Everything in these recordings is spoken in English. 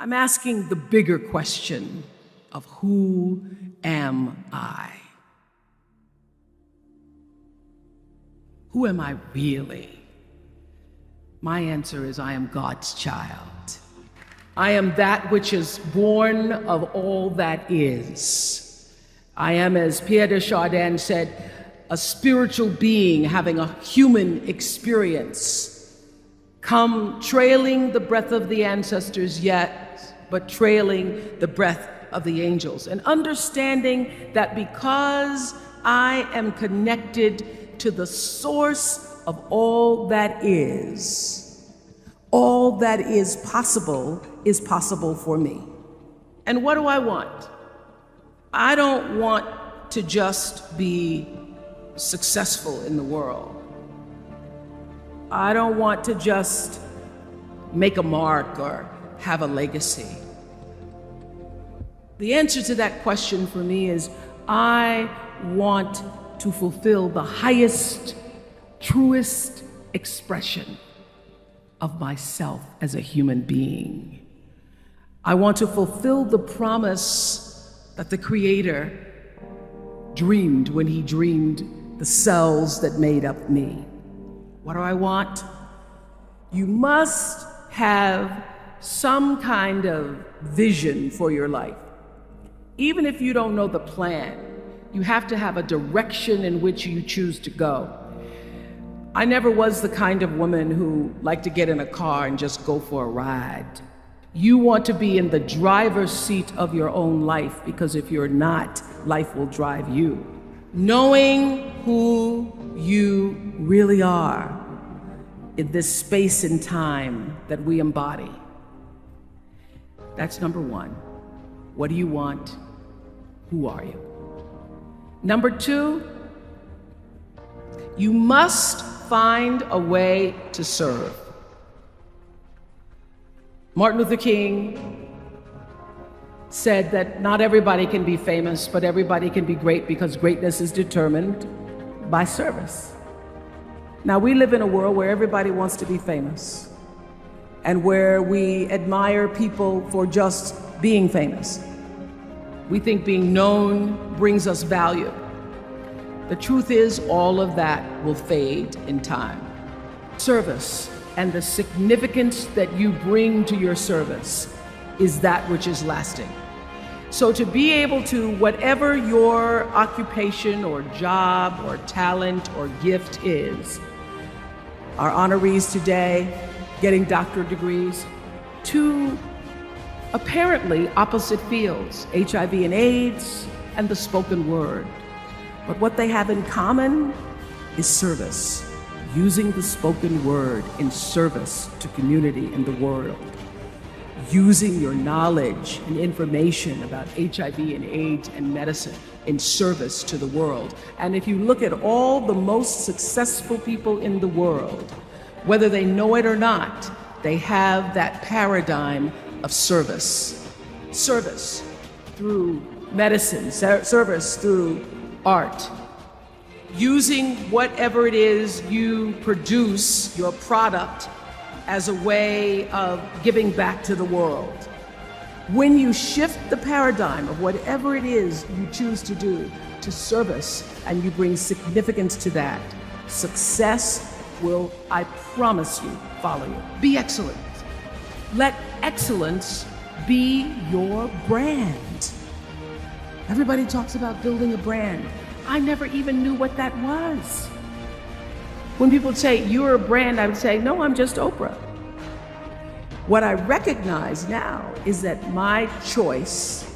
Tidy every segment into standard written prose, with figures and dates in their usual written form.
I'm asking the bigger question of who am I? Who am I really? My answer is I am God's child. I am that which is born of all that is. I am, as Pierre de Chardin said, a spiritual being having a human experience, come trailing the breath of the ancestors yet, but trailing the breath of the angels, and understanding that because I am connected to the source of all that is possible for me. And what do I want? I don't want to just be successful in the world. I don't want to just make a mark or have a legacy. The answer to that question for me is I want to fulfill the highest, truest expression of myself as a human being. I want to fulfill the promise that the Creator dreamed when He dreamed the cells that made up me. What do I want? You must have some kind of vision for your life. Even if you don't know the plan, you have to have a direction in which you choose to go. I never was the kind of woman who liked to get in a car and just go for a ride. You want to be in the driver's seat of your own life, because if you're not, life will drive you. Knowing who you really are in this space and time that we embody. That's number one. What do you want? Who are you? Number two, you must find a way to serve. Martin Luther King said that not everybody can be famous, but everybody can be great, because greatness is determined by service. Now, we live in a world where everybody wants to be famous and where we admire people for just being famous. We think being known brings us value. The truth is, all of that will fade in time. Service and the significance that you bring to your service is that which is lasting. So to be able to, whatever your occupation or job or talent or gift is, our honorees today getting doctorate degrees, to apparently opposite fields, HIV and AIDS and the spoken word. But what they have in common is service, using the spoken word in service to community and the world, using your knowledge and information about HIV and AIDS and medicine in service to the world. And if you look at all the most successful people in the world, whether they know it or not, they have that paradigm of service. Service through medicine, service through art. Using whatever it is you produce, your product, as a way of giving back to the world. When you shift the paradigm of whatever it is you choose to do to service, and you bring significance to that, success will, I promise you, follow you. Be excellent. Let excellence be your brand. Everybody talks about building a brand. I never even knew what that was. When people say, you're a brand, I would say, no, I'm just Oprah. What I recognize now is that my choice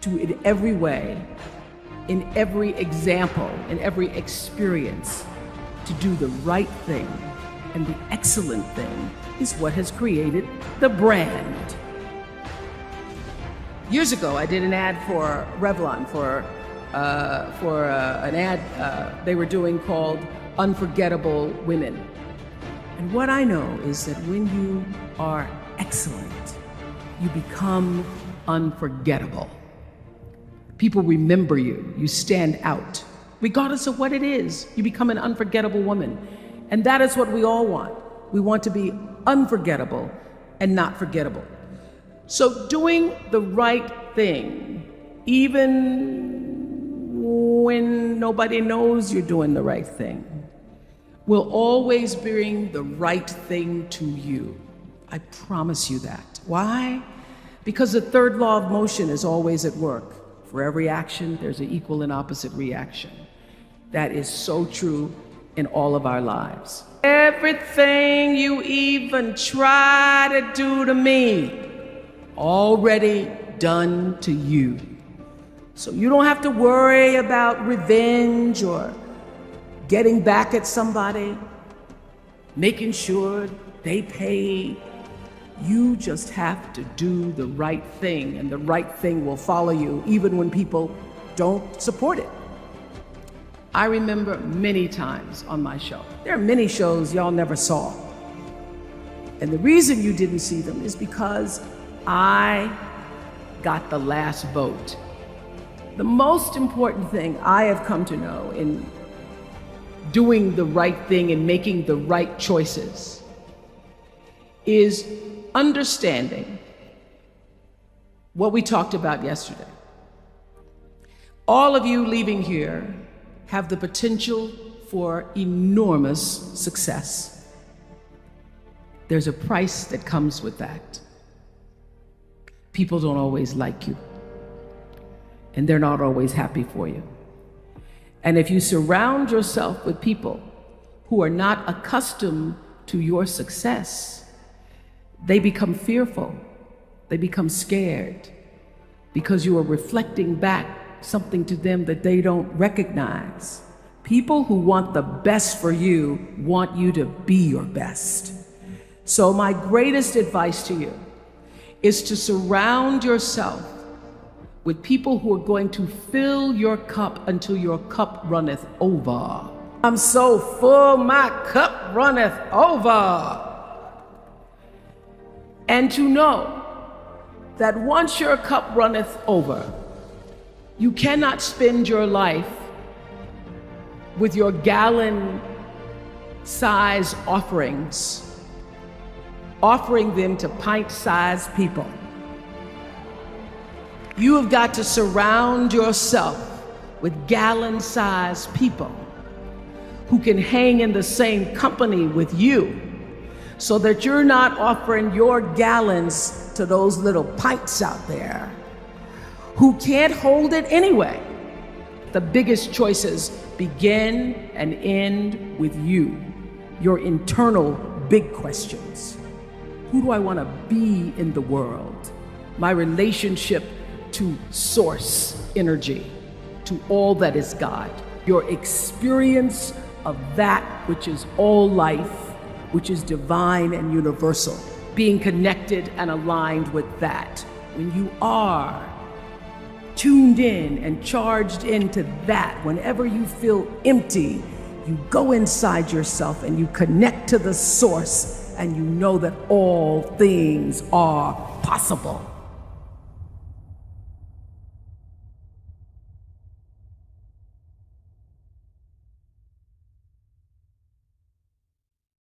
to, in every way, in every example, in every experience, to do the right thing and the excellent thing is what has created the brand. Years ago, I did an ad for Revlon for an ad they were doing called Unforgettable Women. And what I know is that when you are excellent, you become unforgettable. People remember you, you stand out. Regardless of what it is, you become an unforgettable woman. And that is what we all want. We want to be unforgettable and not forgettable. So doing the right thing, even when nobody knows you're doing the right thing, will always bring the right thing to you. I promise you that. Why? Because the third law of motion is always at work. For every action, there's an equal and opposite reaction. That is so true in all of our lives. Everything you even try to do to me, already done to you. So you don't have to worry about revenge or getting back at somebody, making sure they pay. You just have to do the right thing, and the right thing will follow you even when people don't support it. I remember many times on my show. There are many shows y'all never saw. And the reason you didn't see them is because I got the last vote. The most important thing I have come to know in doing the right thing and making the right choices is understanding what we talked about yesterday. All of you leaving here have the potential for enormous success. There's a price that comes with that. People don't always like you, and they're not always happy for you. And if you surround yourself with people who are not accustomed to your success, they become fearful, they become scared, because you are reflecting back something to them that they don't recognize. People who want the best for you want you to be your best. So my greatest advice to you is to surround yourself with people who are going to fill your cup until your cup runneth over. I'm so full, my cup runneth over. And to know that once your cup runneth over, you cannot spend your life with your gallon-size offerings, offering them to pint-sized people. You have got to surround yourself with gallon-sized people who can hang in the same company with you, so that you're not offering your gallons to those little pints out there who can't hold it anyway. The biggest choices begin and end with you, your internal big questions. Who do I want to be in the world? My relationship to source energy, to all that is God. Your experience of that which is all life, which is divine and universal. Being connected and aligned with that. When you are tuned in and charged into that, whenever you feel empty, you go inside yourself and you connect to the source, and you know that all things are possible.